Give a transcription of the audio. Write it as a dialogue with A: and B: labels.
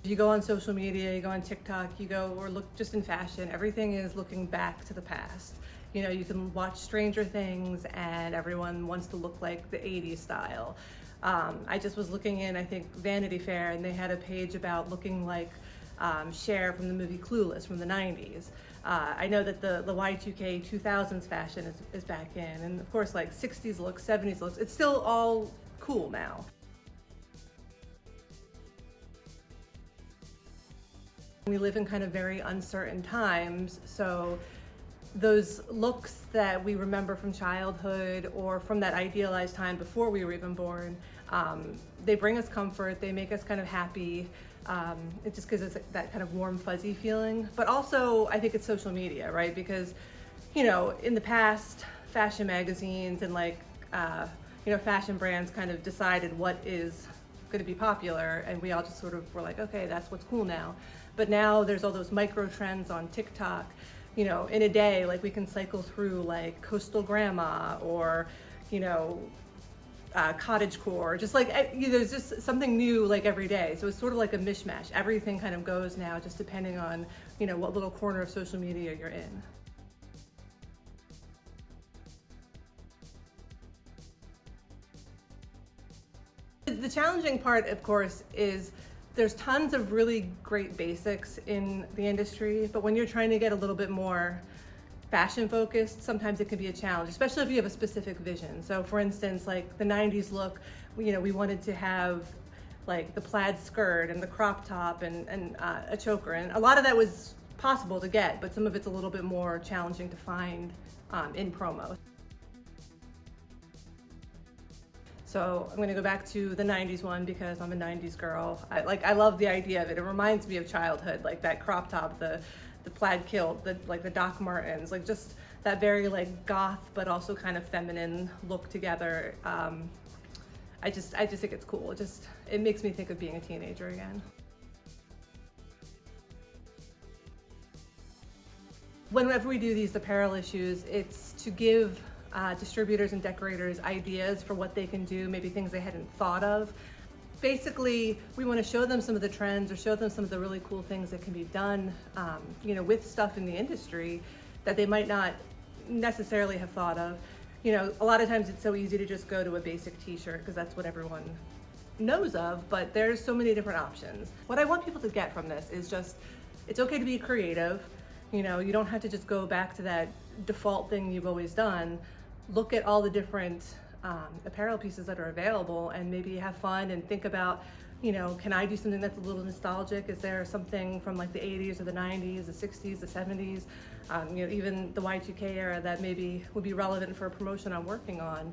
A: you go on social media, you go on TikTok, you go or look just in fashion, everything is looking back to the past. You know, you can watch Stranger Things and everyone wants to look like the 80s style. I just was looking in, I think, Vanity Fair, and they had a page about looking like Cher from the movie Clueless from the 90s. I know that the Y2K 2000s fashion is back in, and of course like 60s looks, 70s looks, it's still all cool now. We live in kind of very uncertain times, so those looks that we remember from childhood or from that idealized time before we were even born, they bring us comfort, they make us kind of happy. It just gives us that kind of warm, fuzzy feeling. But also, I think it's social media, right? Because, you know, in the past, fashion magazines and fashion brands kind of decided what is going to be popular, and we all just sort of were like, okay, that's what's cool now. But now there's all those micro trends on TikTok. You know, in a day, like we can cycle through like coastal grandma or, you know, cottagecore, just like there's just something new like every day. So it's sort of like a mishmash. Everything kind of goes now just depending on, you know, what little corner of social media you're in. The challenging part, of course, is there's tons of really great basics in the industry, but when you're trying to get a little bit more fashion focused, sometimes it can be a challenge, especially if you have a specific vision. So for instance, like the 90s look, you know, we wanted to have like the plaid skirt and the crop top and a choker, and a lot of that was possible to get, but some of it's a little bit more challenging to find in promo. So I'm gonna go back to the 90s one because I'm a 90s girl. I love the idea of it. It reminds me of childhood, like that crop top, the plaid kilt, the Doc Martens, like just that very like goth but also kind of feminine look together. I just think it's cool. It makes me think of being a teenager again. Whenever we do these apparel issues, it's to give distributors and decorators ideas for what they can do, maybe things they hadn't thought of. Basically, we want to show them some of the trends or show them some of the really cool things that can be done, you know, with stuff in the industry that they might not necessarily have thought of. You know, a lot of times it's so easy to just go to a basic t-shirt because that's what everyone knows of, but there's so many different options. What I want people to get from this is just, it's okay to be creative. You know, you don't have to just go back to that default thing you've always done. Look at all the different apparel pieces that are available and maybe have fun and think about, you know, can I do something that's a little nostalgic? Is there something from like the 80s or the 90s, the 60s, the 70s, you know, even the Y2K era that maybe would be relevant for a promotion I'm working on?